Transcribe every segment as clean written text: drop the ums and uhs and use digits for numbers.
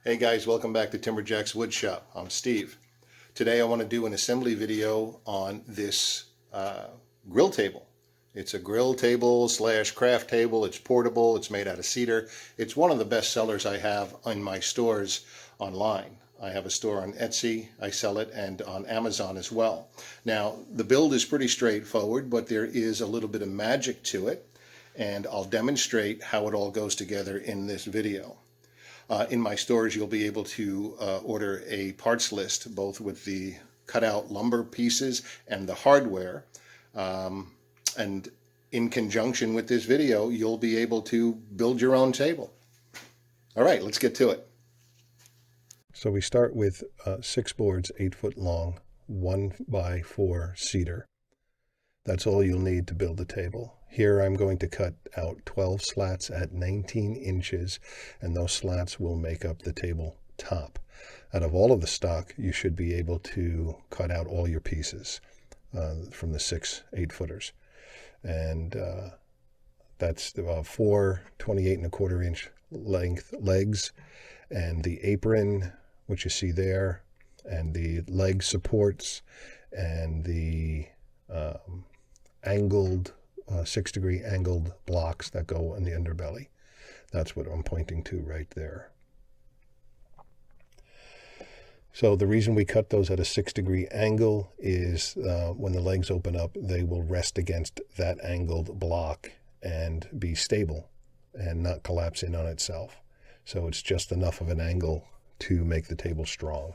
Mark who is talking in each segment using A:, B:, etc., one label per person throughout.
A: Hey guys, welcome back to Timberjack's Woodshop. I'm Steve. Today I want to do an assembly video on this grill table. It's a grill table slash craft table. It's portable. It's made out of cedar. It's one of the best sellers I have in my stores online. I have a store on Etsy, I sell it, and on Amazon as well. Now, the build is pretty straightforward, but there is a little bit of magic to it, and I'll demonstrate how it all goes together in this video. In my stores, you'll be able to order a parts list, both with the cutout lumber pieces and the hardware. And in conjunction with this video, you'll be able to build your own table. All right, let's get to it. So we start with 6 boards, 8 foot long, 1x4 cedar. That's all you'll need to build the table. Here I'm going to cut out 12 slats at 19 inches, and those slats will make up the table top. Out of all of the stock, you should be able to cut out all your pieces from the 6 8-footers. And that's 4 28.25-inch length legs, and the apron, which you see there, and the leg supports, and the angled 6-degree angled blocks that go in the underbelly. That's what I'm pointing to right there. So the reason we cut those at a 6-degree angle is when the legs open up, they will rest against that angled block and be stable and not collapse in on itself. So it's just enough of an angle to make the table strong.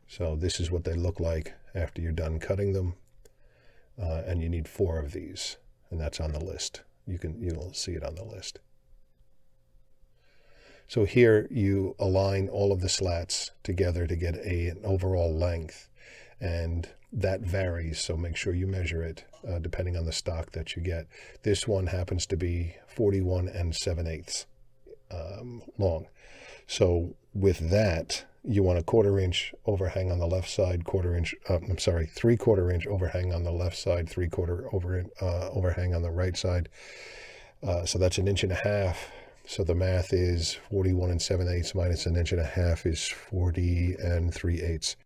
A: So this is what they look like after you're done cutting them. And you need 4 of these, and that's on the list. You'll see it on the list. So here you align all of the slats together to get an overall length, and that varies, so make sure you measure it depending on the stock that you get. This one happens to be 41 7/8 long. So with that, you want a 1/4 inch overhang on the left side, 3/4 inch overhang on the left side, 3/4 overhang on the right side. So that's 1.5 inches. So the math is 41 7/8 minus 1.5 inches is 40 3/8.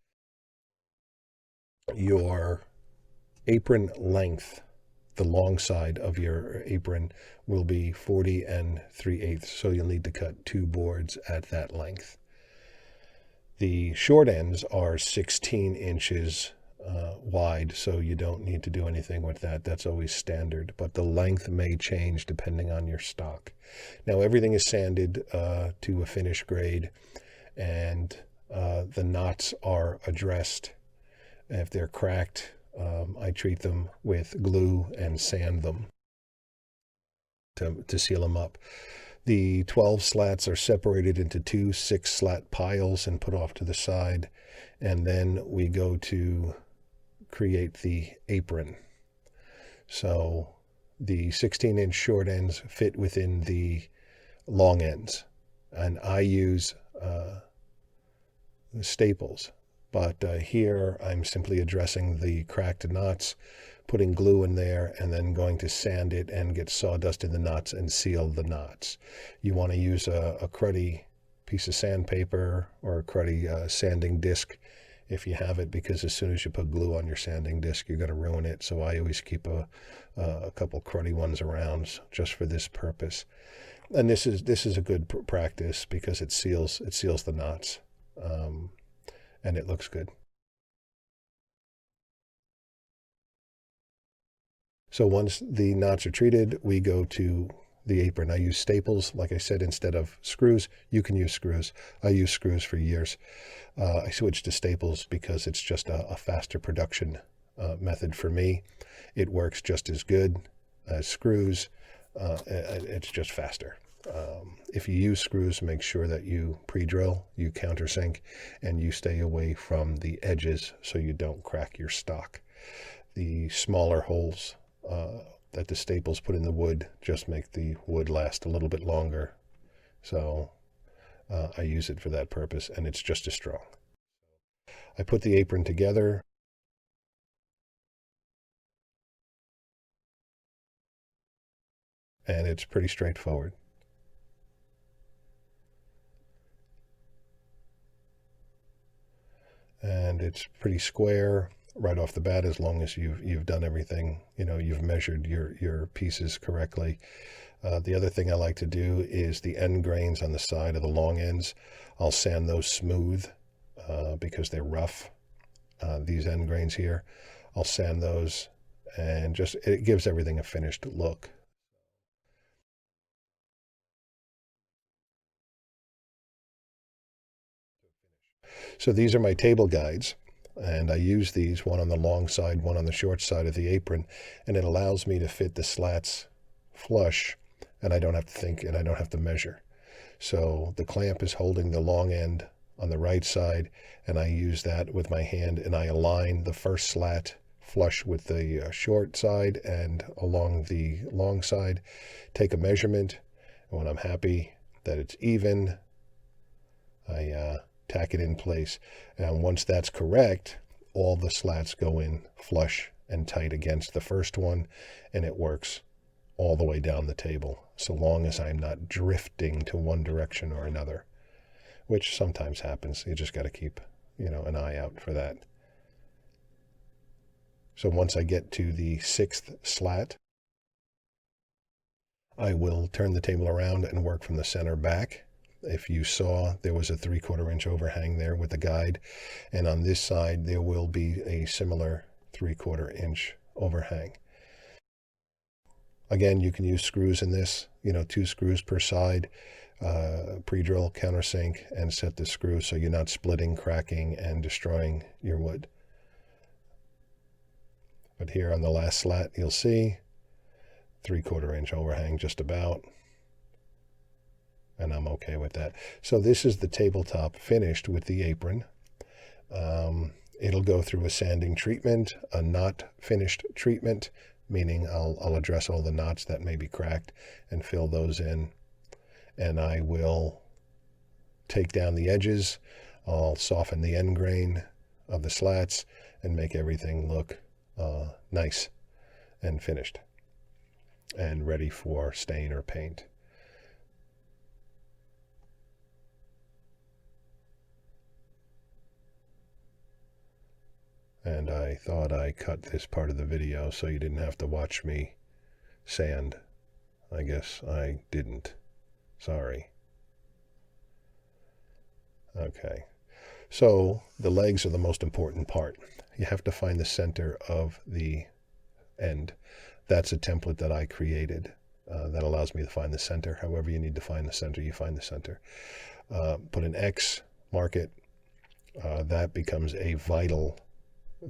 A: Your apron length, the long side of your apron, will be 40 3/8. So you'll need to cut 2 boards at that length. The short ends are 16 inches wide, so you don't need to do anything with that. That's always standard, but the length may change depending on your stock. Now everything is sanded to a finish grade, and the knots are addressed. If they're cracked, I treat them with glue and sand them to seal them up. The 12 slats are separated into 2 6-slat piles and put off to the side. And then we go to create the apron. So the 16-inch short ends fit within the long ends. And I use staples. But here I'm simply addressing the cracked knots, putting glue in there, and then going to sand it and get sawdust in the knots and seal the knots. You want to use a cruddy piece of sandpaper or a cruddy sanding disc if you have it, because as soon as you put glue on your sanding disc, you're going to ruin it. So I always keep a couple cruddy ones around just for this purpose. And this is a good practice because it seals the knots, and it looks good. So once the knots are treated, we go to the apron. I use staples, like I said, instead of screws. You can use screws. I used screws for years. I switched to staples because it's just a faster production method for me. It works just as good as screws. It's just faster. If you use screws, make sure that you pre-drill, you countersink, and you stay away from the edges so you don't crack your stock. The smaller holes that the staples put in the wood just make the wood last a little bit longer. So I use it for that purpose, and it's just as strong. I put the apron together. And it's pretty straightforward. and it's pretty square right off the bat, as long as you've done everything, you've measured your pieces correctly. The other thing I like to do is the end grains on the side of the long ends. I'll sand those smooth because they're rough. These end grains here, I'll sand those, and just it gives everything a finished look. So these are my table guides, and I use these, one on the long side, one on the short side of the apron, and it allows me to fit the slats flush, and I don't have to think, and I don't have to measure. So the clamp is holding the long end on the right side, and I use that with my hand, and I align the first slat flush with the short side and along the long side, take a measurement, and when I'm happy that it's even, I tack it in place. And once that's correct, all the slats go in flush and tight against the first one, and it works all the way down the table, so long as I'm not drifting to one direction or another, which sometimes happens. You just got to keep, an eye out for that. So once I get to the sixth slat, I will turn the table around and work from the center back. If you saw, there was a 3/4 inch overhang there with the guide, and on this side there will be a similar 3/4 inch overhang. Again, you can use screws in this, 2 screws per side, pre-drill, countersink, and set the screw so you're not splitting, cracking, and destroying your wood. But here on the last slat, you'll see 3/4 inch overhang just about, and I'm okay with that. So this is the tabletop finished with the apron. It'll go through a sanding treatment, a knot finished treatment, meaning I'll address all the knots that may be cracked and fill those in. And I will take down the edges. I'll soften the end grain of the slats and make everything look nice and finished and ready for stain or paint. And I thought I cut this part of the video so you didn't have to watch me sand. I guess I didn't. Sorry. Okay. So the legs are the most important part. You have to find the center of the end. That's a template that I created that allows me to find the center. However you need to find the center, you find the center. Put an X, mark it. That becomes a vital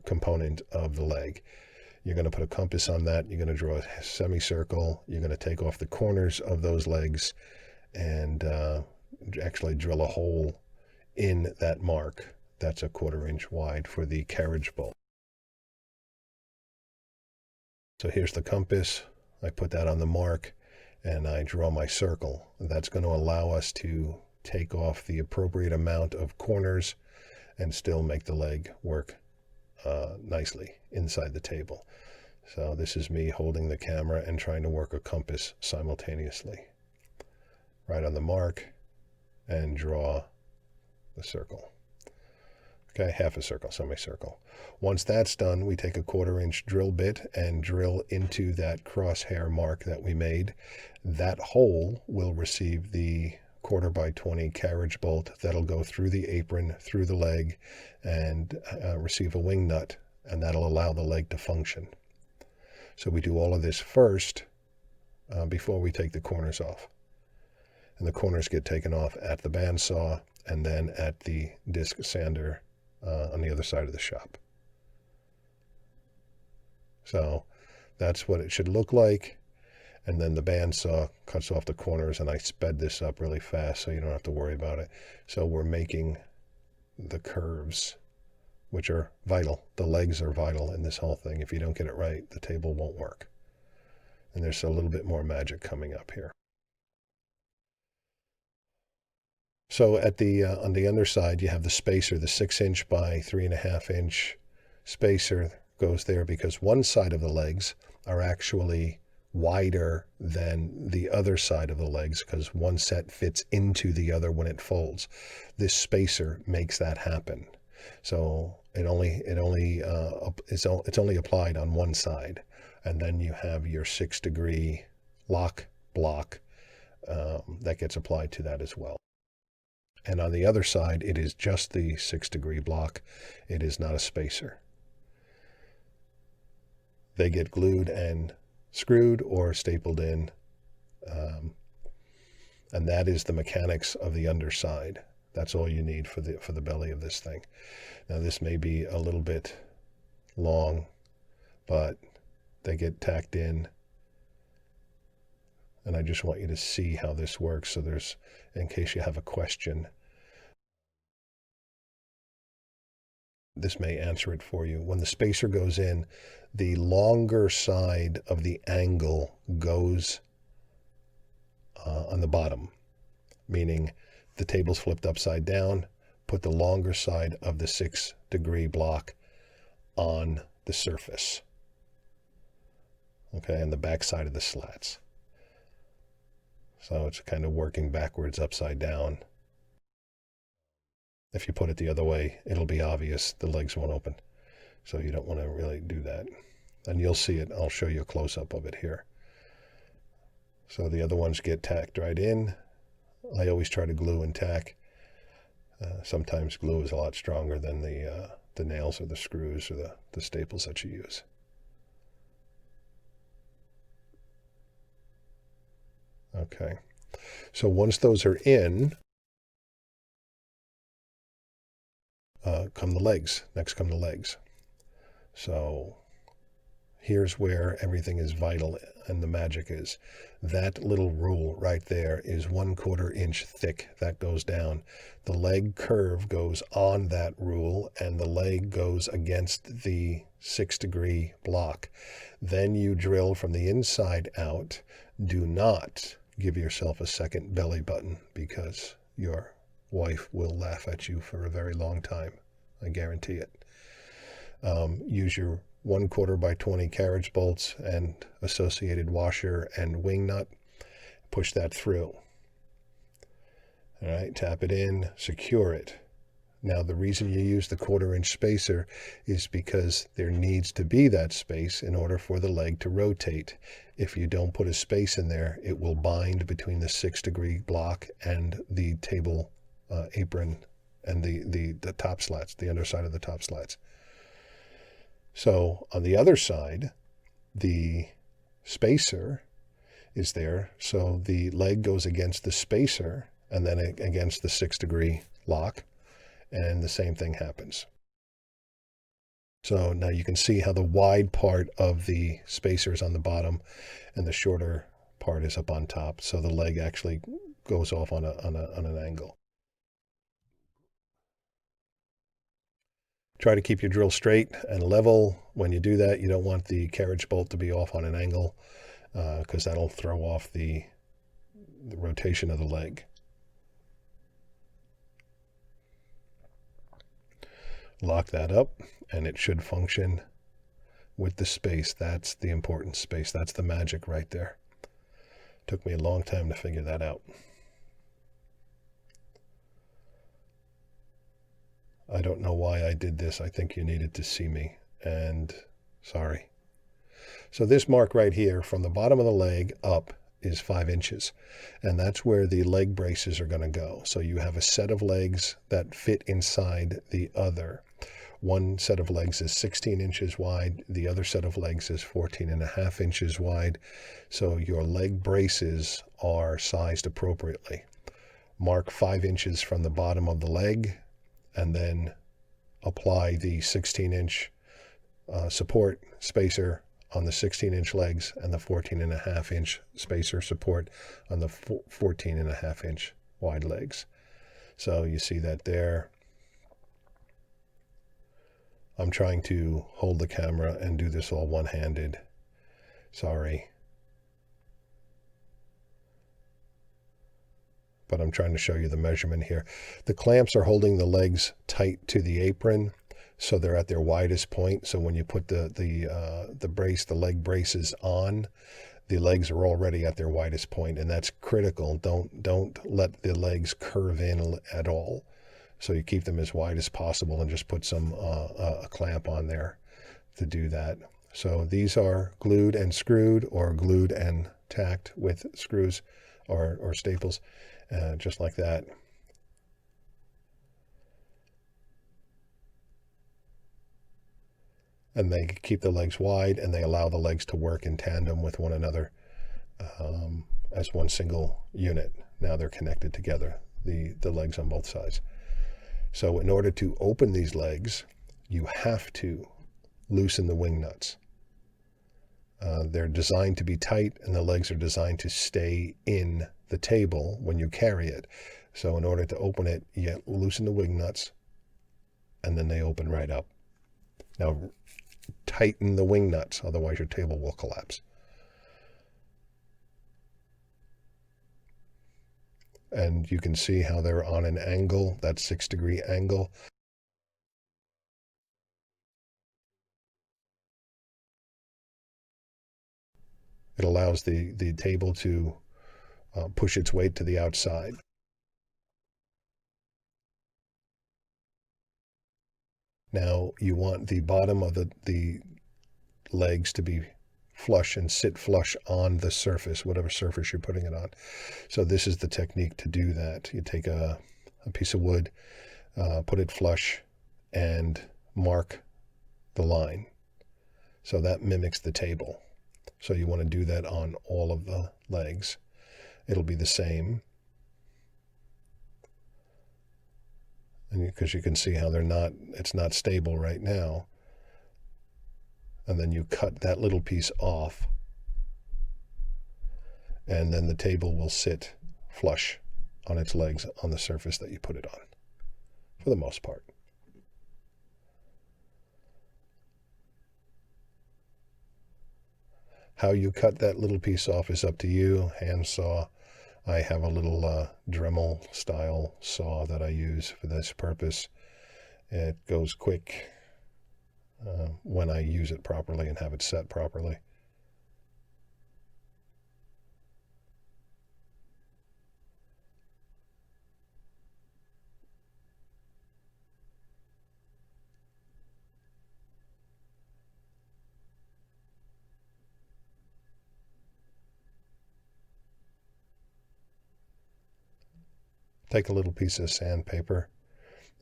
A: component of the leg. You're going to put a compass on that. You're going to draw a semicircle. You're going to take off the corners of those legs and actually drill a hole in that mark. That's a 1/4 inch wide for the carriage bolt. So here's the compass. I put that on the mark and I draw my circle. That's going to allow us to take off the appropriate amount of corners and still make the leg work nicely inside the table. So this is me holding the camera and trying to work a compass simultaneously. Right on the mark and draw the circle. Okay, half a circle, semicircle. Once that's done, we take a 1/4 inch drill bit and drill into that crosshair mark that we made. That hole will receive the 1/4 by 20 carriage bolt that'll go through the apron, through the leg, and receive a wing nut, and that'll allow the leg to function. So we do all of this first before we take the corners off. And the corners get taken off at the bandsaw and then at the disc sander on the other side of the shop. So that's what it should look like. And then the bandsaw cuts off the corners, and I sped this up really fast so you don't have to worry about it. So we're making the curves, which are vital. The legs are vital in this whole thing. If you don't get it right, the table won't work. And there's a little bit more magic coming up here. So at the on the underside, you have the spacer, the 6 inch by 3.5 inch spacer goes there because one side of the legs are actually wider than the other side of the legs because one set fits into the other when it folds. This spacer makes that happen. So It's only applied on one side, and then you have your 6-degree lock block that gets applied to that as well. And on the other side, it is just the 6-degree block. It is not a spacer. They get glued and screwed or stapled in, and that is the mechanics of the underside. That's all you need for the belly of this thing. Now this may be a little bit long, but they get tacked in, and I just want you to see how this works. So in case you have a question, this may answer it for you. When the spacer goes in, the longer side of the angle goes on the bottom, meaning the table's flipped upside down. Put the longer side of the 6-degree block on the surface, okay, and the back side of the slats. So it's kind of working backwards, upside down. If you put it the other way, it'll be obvious. The legs won't open. So you don't want to really do that. And you'll see it. I'll show you a close-up of it here. So the other ones get tacked right in. I always try to glue and tack. Sometimes glue is a lot stronger than the nails or the screws or the staples that you use. Okay. So once those are in, come the legs. Next come the legs. So here's where everything is vital and the magic is. That little rule right there is 1/4 inch thick. That goes down. The leg curve goes on that rule, and the leg goes against the 6-degree block. Then you drill from the inside out. Do not give yourself a second belly button, because your wife will laugh at you for a very long time. I guarantee it. Use your 1/4 by 20 carriage bolts and associated washer and wing nut. Push that through. All right, tap it in, secure it. Now, the reason you use the 1/4 inch spacer is because there needs to be that space in order for the leg to rotate. If you don't put a space in there, it will bind between the 6-degree block and the table apron and the top slats, the underside of the top slats. So on the other side, the spacer is there. So the leg goes against the spacer and then against the 6-degree lock, and the same thing happens. So now you can see how the wide part of the spacer is on the bottom and the shorter part is up on top. So the leg actually goes off on an angle. Try to keep your drill straight and level. When you do that, you don't want the carriage bolt to be off on an angle, because that'll throw off the rotation of the leg. Lock that up, and it should function with the space. That's the important space. That's the magic right there. Took me a long time to figure that out. I don't know why I did this. I think you needed to see me, and sorry. So this mark right here from the bottom of the leg up is 5 inches, and that's where the leg braces are going to go. So you have a set of legs that fit inside the other. One set of legs is 16 inches wide. The other set of legs is 14.5 inches wide. So your leg braces are sized appropriately. Mark 5 inches from the bottom of the leg, and then apply the 16-inch support spacer on the 16-inch legs and the 14.5-inch spacer support on the 14.5-inch wide legs. So you see that there. I'm trying to hold the camera and do this all one-handed. Sorry. But I'm trying to show you the measurement here. The clamps are holding the legs tight to the apron, so they're at their widest point. So when you put the leg braces on, the legs are already at their widest point, and that's critical. Don't let the legs curve in at all. So you keep them as wide as possible and just put some a clamp on there to do that. So these are glued and screwed, or glued and tacked with screws or staples, just like that. And they keep the legs wide, and they allow the legs to work in tandem with one another as one single unit. Now they're connected together, the legs on both sides. So in order to open these legs, you have to loosen the wing nuts. They're designed to be tight, and the legs are designed to stay in the table when you carry it. So in order to open it, you loosen the wing nuts, and then they open right up. Now, tighten the wing nuts, otherwise your table will collapse. And you can see how they're on an angle, that 6-degree angle. It allows the table to push its weight to the outside. Now you want the bottom of the legs to be flush and sit flush on the surface, whatever surface you're putting it on. So this is the technique to do that. You take a piece of wood, put it flush, and mark the line. So that mimics the table. So you want to do that on all of the legs. It'll be the same. And because you can see how it's not stable right now. And then you cut that little piece off, and then the table will sit flush on its legs on the surface that you put it on, for the most part. How you cut that little piece off is up to you. Hand saw. I have a little Dremel style saw that I use for this purpose. It goes quick when I use it properly and have it set properly. Take a little piece of sandpaper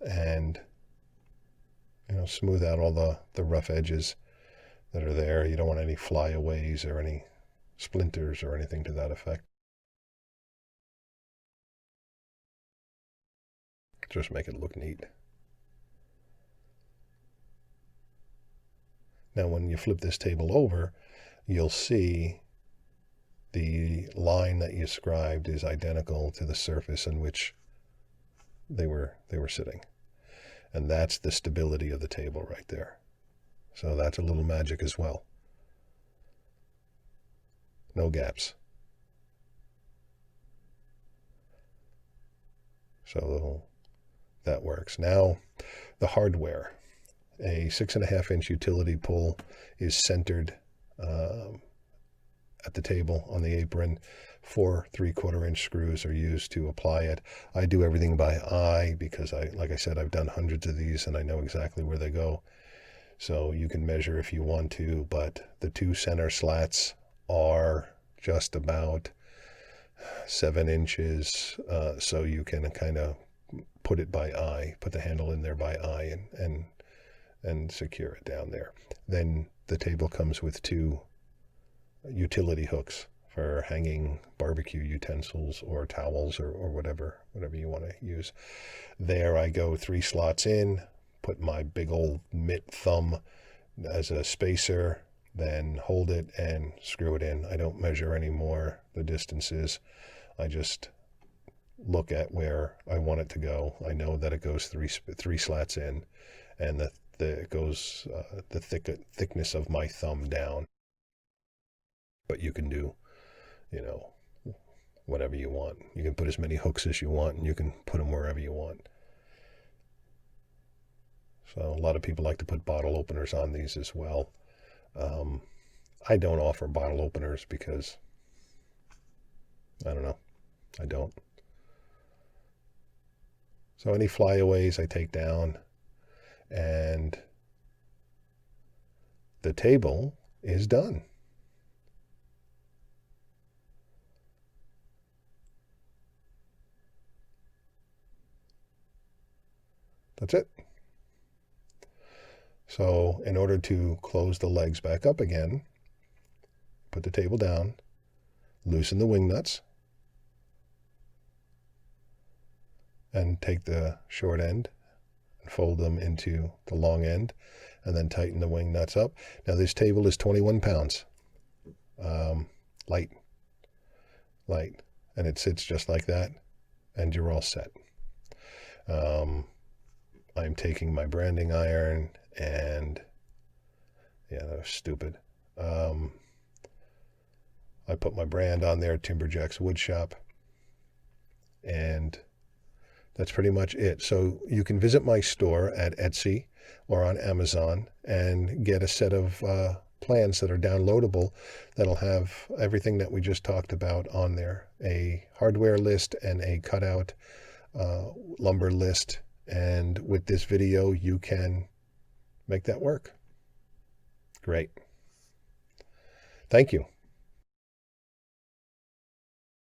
A: and smooth out all the rough edges that are there. You don't want any flyaways or any splinters or anything to that effect. Just make it look neat. Now when you flip this table over, you'll see the line that you scribed is identical to the surface in which they were sitting. And that's the stability of the table right there. So that's a little magic as well. No gaps. So that works. Now, the hardware. A 6.5-inch utility pole is centered at the table on the apron. 4 3/4-inch screws are used to apply it. I do everything by eye because like I said, I've done hundreds of these and I know exactly where they go. So you can measure if you want to, but the 2 center slats are just about 7 inches. So you can kind of put it by eye, put the handle in there by eye and secure it down there. Then the table comes with 2 utility hooks for hanging barbecue utensils or towels or whatever you want to use. There I go 3 slots in, put my big old mitt thumb as a spacer, then hold it and screw it in. I don't measure anymore the distances. I just look at where I want it to go. I know that it goes 3 slats in, and it goes the thickness of my thumb down. But you can do, whatever you want. You can put as many hooks as you want, and you can put them wherever you want. So a lot of people like to put bottle openers on these as well. I don't offer bottle openers because, I don't know, I don't. So any flyaways I take down, and the table is done. That's it. So in order to close the legs back up again, put the table down, loosen the wing nuts, and take the short end and fold them into the long end, and then tighten the wing nuts up. Now this table is 21 pounds, light, and it sits just like that, and you're all set. I'm taking my branding iron and, yeah, that was stupid. I put my brand on there, Timberjack's Woodshop, and that's pretty much it. So you can visit my store at Etsy or on Amazon and get a set of plans that are downloadable that'll have everything that we just talked about on there. A hardware list and a cutout lumber list. And with this video, you can make that work. Great. Thank you.